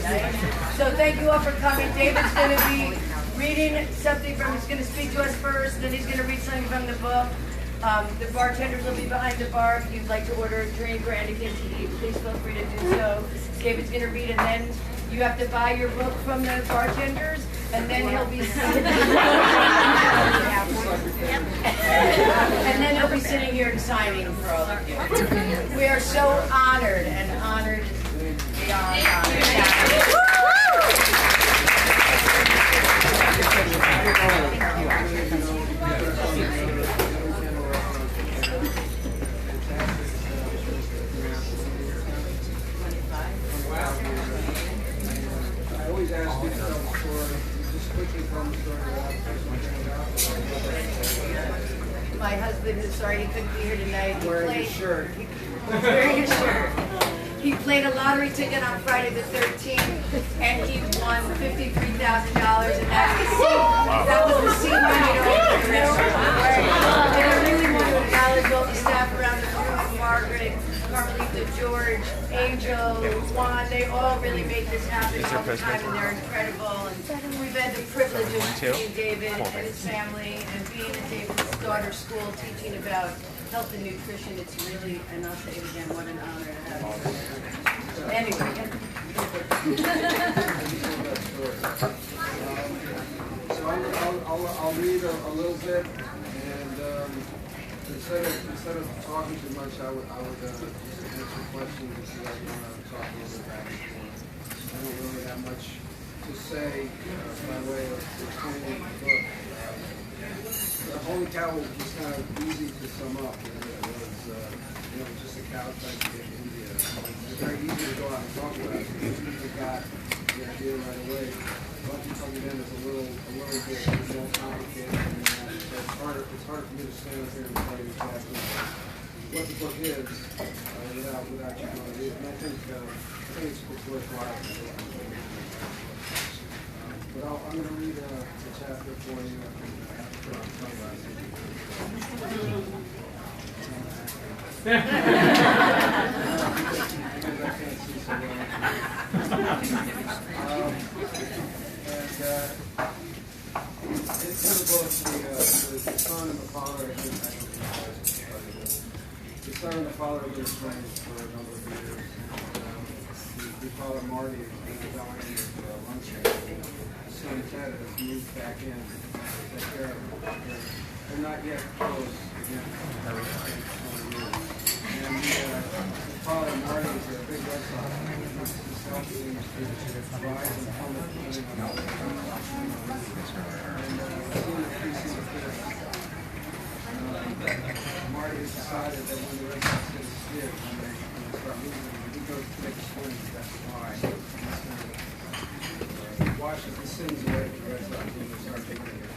So thank you all for coming. David's going to be reading something from, he's going to speak to us first, then he's going to read something from the book. The bartenders will be behind the bar. If you'd like to order a drink or anything to eat, please feel free to do so. David's going to read, and then you have to buy your book from the bartenders, and then he'll be sitting here and signing for all of you. We are so honored and honored beyond honored. I always ask you to tell the story. Just quickly tell the story about My husband is sorry he couldn't be here tonight. wearing his shirt. Wearing his shirt. He played a lottery ticket on Friday the 13th, and he won $53,000, and that was the seed money to open the restaurant. And I really want to acknowledge all the staff around the room, Margaret, Carmelita, George, Angel, Juan. They all really make this happen all the time, and they're incredible. And we've had the privilege of seeing David and his family, and being at David's daughter's school, teaching about health and nutrition. It's really, and I'll say it again, what an honor to have you. Anyway. So I'll read a little bit, and instead of talking too much, I would just answer questions if you guys want to talk a little bit back and forth. I don't really have much to say by way of explaining the book. The Holy Cow was just kind of easy to sum up. It was, just a cow type in India. It's very easy to go out and talk about it because people got the idea right away. Bucky Fcking Dent is a little bit more complicated than that. So it's hard for me to stand up here and tell you exactly what the book is without you going to read it. And I think it's worthwhile. But I'm going to read a chapter for you. In the book, the son and the father, the son and the father have been friends for a number of years. The father Marty is dying of lung cancer. His son Ted has moved back in to take care of him. They're not yet close again. And the father Marty is a big Red Sox fan. He's helping to rise and come and playing on the Marty has decided that when the Red Sox get a skid, when they start losing, he goes to make a swing. That's why he washes the sins away from the Red Sox when they start taking it.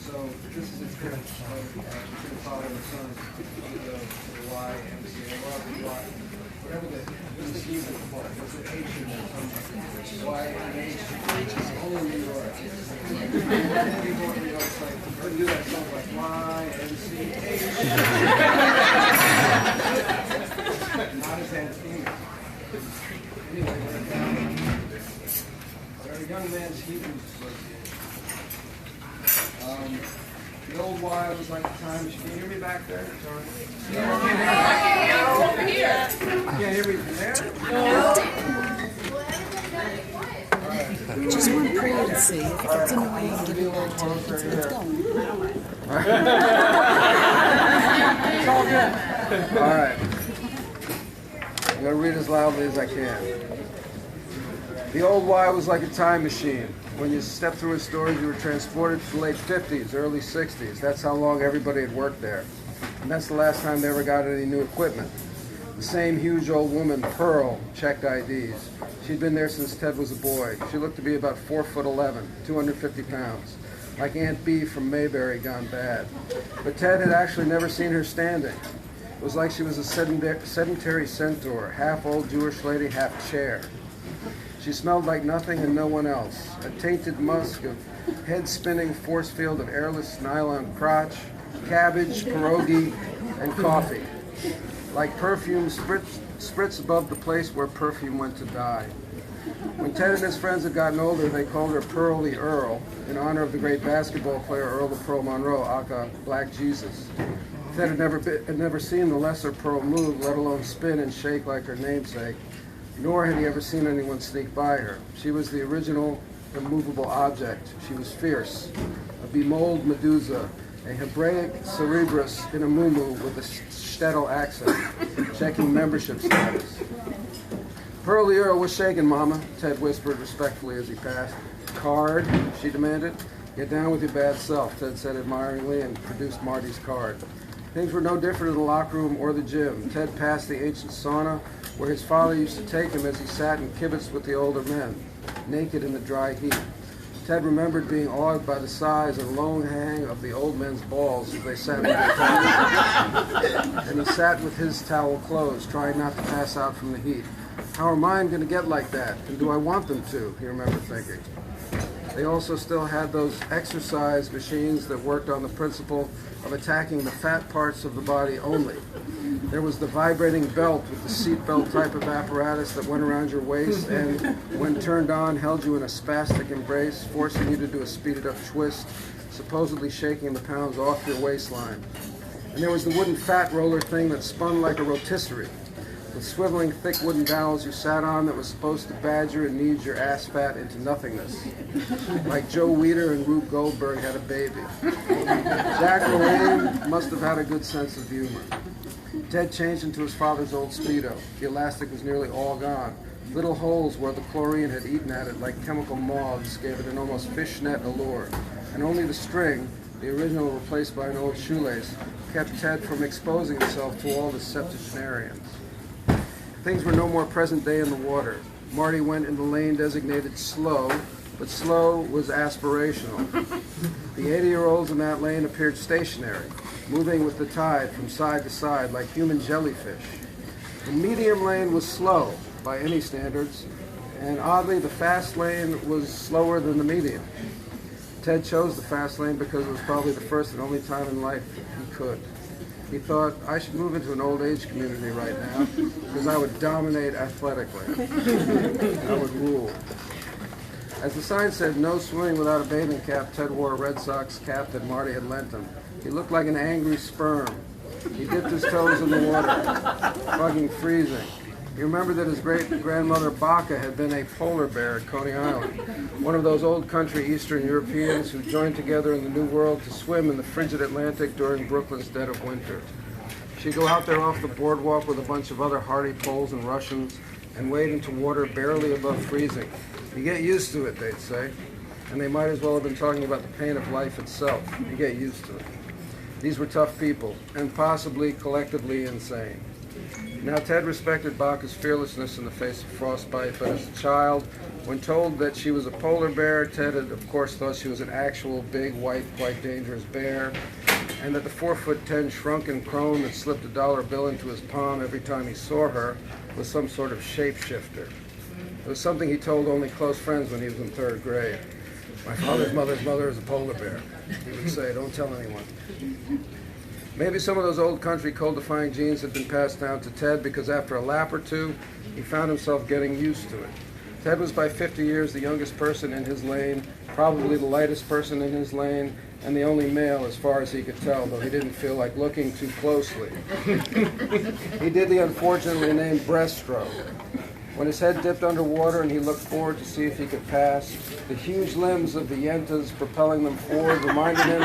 So this is a trip between the father and the son to the YMCA, whatever the Hebrew part, what's the H in there? YMH, only New York. People in New York say, couldn't do that song like YMCH. Not as anthemic. Anyway, they're a young man's Hebrew association. The old Y was like the time machine. Can you hear me back there? Sorry. Over here. Can't hear me from there? No. Just want to pray and see if it gets in the way and give it back to you. It's going. It's all good. All right. I'm going to read as loudly as I can. The old Y was like a time machine. When you stepped through his doors, you were transported to the late 50s, early 60s. That's how long everybody had worked there. And that's the last time they ever got any new equipment. The same huge old woman, Pearl, checked IDs. She'd been there since Ted was a boy. She looked to be about 4'11", 250 pounds, like Aunt Bee from Mayberry gone bad. But Ted had actually never seen her standing. It was like she was a sedentary centaur, half old Jewish lady, half chair. She smelled like nothing and no one else. A tainted musk of head-spinning force field of airless nylon crotch, cabbage, pierogi, and coffee. Like perfume spritz above the place where perfume went to die. When Ted and his friends had gotten older, they called her Pearl the Earl, in honor of the great basketball player Earl the Pearl Monroe, aka Black Jesus. Ted had never seen the lesser Pearl move, let alone spin and shake like her namesake, nor had he ever seen anyone sneak by her. She was the original immovable object. She was fierce, a bemolded Medusa, a Hebraic Cerebrus in a muumuu with a shtetl accent, checking membership status. Pearl the Earl was shaken, Mama, Ted whispered respectfully as he passed. Card, she demanded. Get down with your bad self, Ted said admiringly and produced Marty's card. Things were no different in the locker room or the gym. Ted passed the ancient sauna where his father used to take him as he sat and kibitzed with the older men, naked in the dry heat. Ted remembered being awed by the size and long hang of the old men's balls as they sat with their towels. And he sat with his towel closed, trying not to pass out from the heat. How are mine going to get like that? And do I want them to? He remembered thinking. They also still had those exercise machines that worked on the principle of attacking the fat parts of the body only. There was the vibrating belt with the seatbelt type of apparatus that went around your waist and, when turned on, held you in a spastic embrace, forcing you to do a speeded up twist, supposedly shaking the pounds off your waistline. And there was the wooden fat roller thing that spun like a rotisserie, with swiveling thick wooden dowels you sat on that was supposed to badger and knead your ass fat into nothingness, like Joe Weider and Rube Goldberg had a baby. Jack LaLanne must have had a good sense of humor. Ted changed into his father's old Speedo. The elastic was nearly all gone. Little holes where the chlorine had eaten at it like chemical moths gave it an almost fishnet allure, and only the string, the original replaced by an old shoelace, kept Ted from exposing himself to all the septuagenarians. Things were no more present day in the water. Marty went in the lane designated slow, but slow was aspirational. The 80-year-olds in that lane appeared stationary, moving with the tide from side to side like human jellyfish. The medium lane was slow by any standards, and oddly the fast lane was slower than the medium. Ted chose the fast lane because it was probably the first and only time in life he could. He thought, I should move into an old age community right now because I would dominate athletically. I would rule. As the sign said, no swimming without a bathing cap, Ted wore a Red Sox cap that Marty had lent him. He looked like an angry sperm. He dipped his toes in the water, fucking freezing. He remembered that his great-grandmother Baca had been a polar bear at Coney Island, one of those old country Eastern Europeans who joined together in the New World to swim in the frigid Atlantic during Brooklyn's dead of winter. She'd go out there off the boardwalk with a bunch of other hardy Poles and Russians and wade into water barely above freezing. You get used to it, they'd say, and they might as well have been talking about the pain of life itself. You get used to it. These were tough people, and possibly collectively insane. Now, Ted respected Baca's fearlessness in the face of frostbite, but as a child, when told that she was a polar bear, Ted had, of course, thought she was an actual big, white, quite dangerous bear, and that the 4'10" shrunken crone that slipped a dollar bill into his palm every time he saw her was some sort of shapeshifter. It was something he told only close friends when he was in 3rd grade. My father's mother's mother is a polar bear, he would say, don't tell anyone. Maybe some of those old country cold-defying genes had been passed down to Ted because after a lap or two, he found himself getting used to it. Ted was by 50 years the youngest person in his lane, probably the lightest person in his lane, and the only male as far as he could tell, though he didn't feel like looking too closely. He did the unfortunately named breaststroke. When his head dipped underwater and he looked forward to see if he could pass, the huge limbs of the yentas propelling them forward reminded him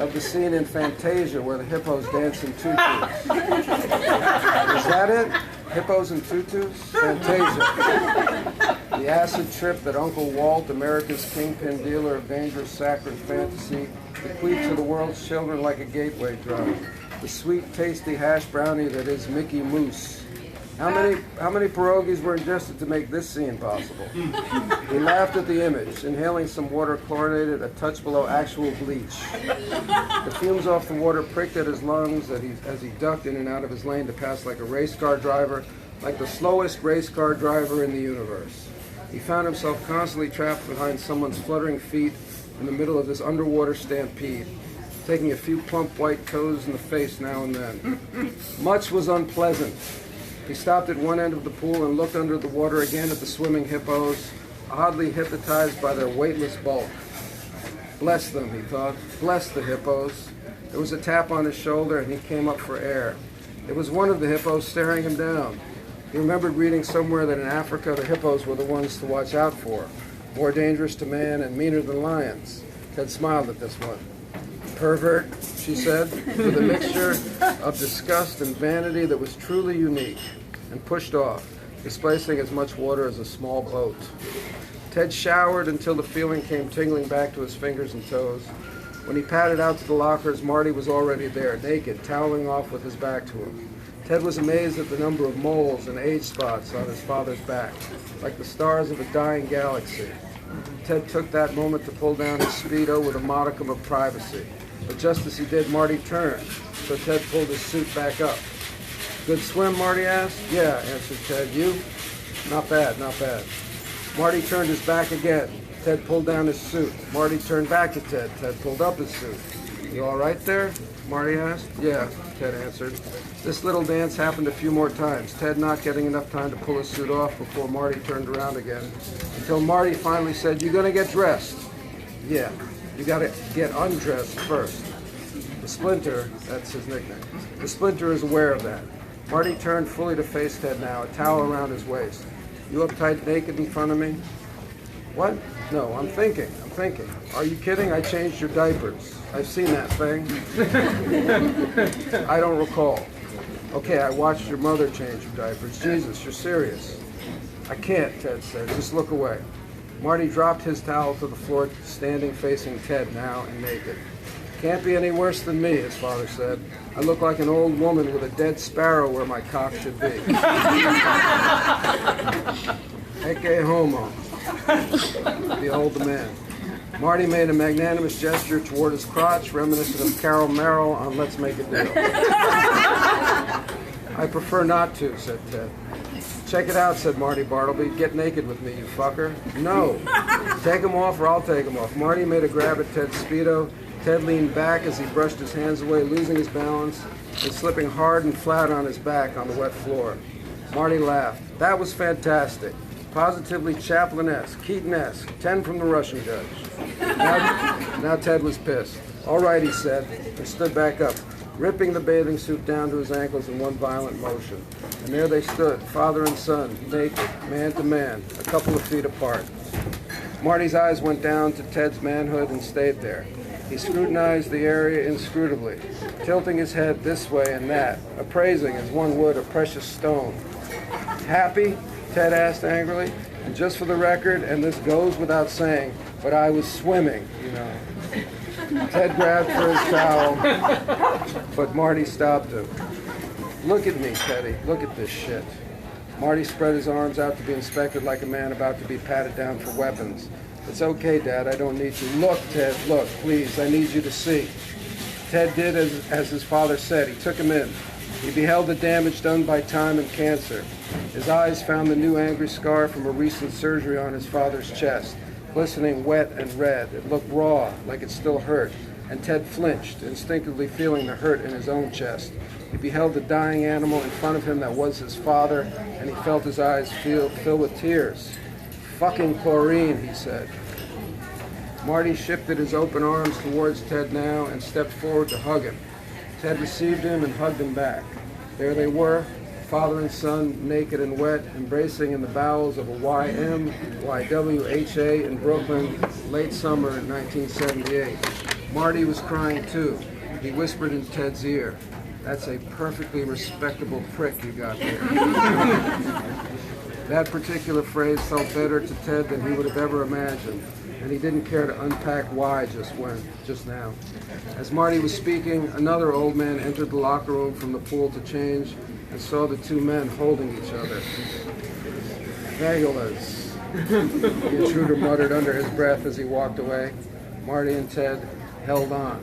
of the scene in Fantasia where the hippos dance in tutus. Is that it? Hippos and tutus? Fantasia. The acid trip that Uncle Walt, America's kingpin dealer of dangerous saccharine fantasy, bequeathed to the world's children like a gateway drug. The sweet, tasty hash brownie that is Mickey Mouse. How many pierogies were ingested to make this scene possible? He laughed at the image, inhaling some water chlorinated a touch below actual bleach. The fumes off the water pricked at his lungs as he ducked in and out of his lane to pass like a race car driver, like the slowest race car driver in the universe. He found himself constantly trapped behind someone's fluttering feet in the middle of this underwater stampede, taking a few plump white toes in the face now and then. Much was unpleasant. He stopped at one end of the pool and looked under the water again at the swimming hippos, oddly hypnotized by their weightless bulk. Bless them, he thought. Bless the hippos. There was a tap on his shoulder, and he came up for air. It was one of the hippos staring him down. He remembered reading somewhere that in Africa the hippos were the ones to watch out for, more dangerous to man and meaner than lions. Ted smiled at this one. Pervert, she said, with a mixture of disgust and vanity that was truly unique, and pushed off, displacing as much water as a small boat. Ted showered until the feeling came tingling back to his fingers and toes. When he padded out to the lockers, Marty was already there, naked, toweling off with his back to him. Ted was amazed at the number of moles and age spots on his father's back, like the stars of a dying galaxy. Ted took that moment to pull down his Speedo with a modicum of privacy. But just as he did, Marty turned, so Ted pulled his suit back up. Good swim, Marty asked. Yeah, answered Ted. You? Not bad, not bad. Marty turned his back again. Ted pulled down his suit. Marty turned back to Ted. Ted pulled up his suit. You all right there? Marty asked. Yeah, Ted answered. This little dance happened a few more times, Ted not getting enough time to pull his suit off before Marty turned around again, until Marty finally said, "You gonna get dressed?" Yeah, you gotta get undressed first. The Splinter, that's his nickname, the Splinter is aware of that. Marty turned fully to face Ted now, a towel around his waist. You uptight naked in front of me? What? No, I'm thinking. Are you kidding? I changed your diapers. I've seen that thing. I don't recall. Okay, I watched your mother change your diapers. Jesus, you're serious. I can't, Ted said. Just look away. Marty dropped his towel to the floor, standing facing Ted now and naked. Can't be any worse than me, his father said. I look like an old woman with a dead sparrow where my cock should be. Ecce homo. The old man. Marty made a magnanimous gesture toward his crotch, reminiscent of Carol Merrill on Let's Make a Deal. I prefer not to, said Ted. Check it out, said Marty Bartleby. Get naked with me, you fucker. No. Take him off or I'll take him off. Marty made a grab at Ted's Speedo. Ted leaned back as he brushed his hands away, losing his balance and slipping hard and flat on his back on the wet floor. Marty laughed. That was fantastic. Positively Chaplin-esque, Keaton-esque, 10 from the Russian judge. Now Ted was pissed. All right, he said, and stood back up, ripping the bathing suit down to his ankles in one violent motion. And there they stood, father and son, naked, man to man, a couple of feet apart. Marty's eyes went down to Ted's manhood and stayed there. He scrutinized the area inscrutably, tilting his head this way and that, appraising as one would a precious stone. Happy? Ted asked angrily. And just for the record, and this goes without saying, but I was swimming, you know. Ted grabbed for his towel, but Marty stopped him. Look at me, Teddy. Look at this shit. Marty spread his arms out to be inspected like a man about to be patted down for weapons. It's okay, Dad. I don't need you. Look, Ted. Look, please. I need you to see. Ted did as his father said. He took him in. He beheld the damage done by time and cancer. His eyes found the new angry scar from a recent surgery on his father's chest, glistening wet and red. It looked raw, like it still hurt, and Ted flinched, instinctively feeling the hurt in his own chest. He beheld the dying animal in front of him that was his father, and he felt his eyes fill with tears. Fucking chlorine, he said. Marty shifted his open arms towards Ted now and stepped forward to hug him. Ted received him and hugged him back. There they were, father and son, naked and wet, embracing in the bowels of a YMYWHA in Brooklyn, late summer in 1978. Marty was crying too. He whispered in Ted's ear, "That's a perfectly respectable prick you got there." That particular phrase felt better to Ted than he would have ever imagined, and he didn't care to unpack why just now. As Marty was speaking, another old man entered the locker room from the pool to change and saw the two men holding each other. "Vagulas," the intruder muttered under his breath as he walked away. Marty and Ted held on.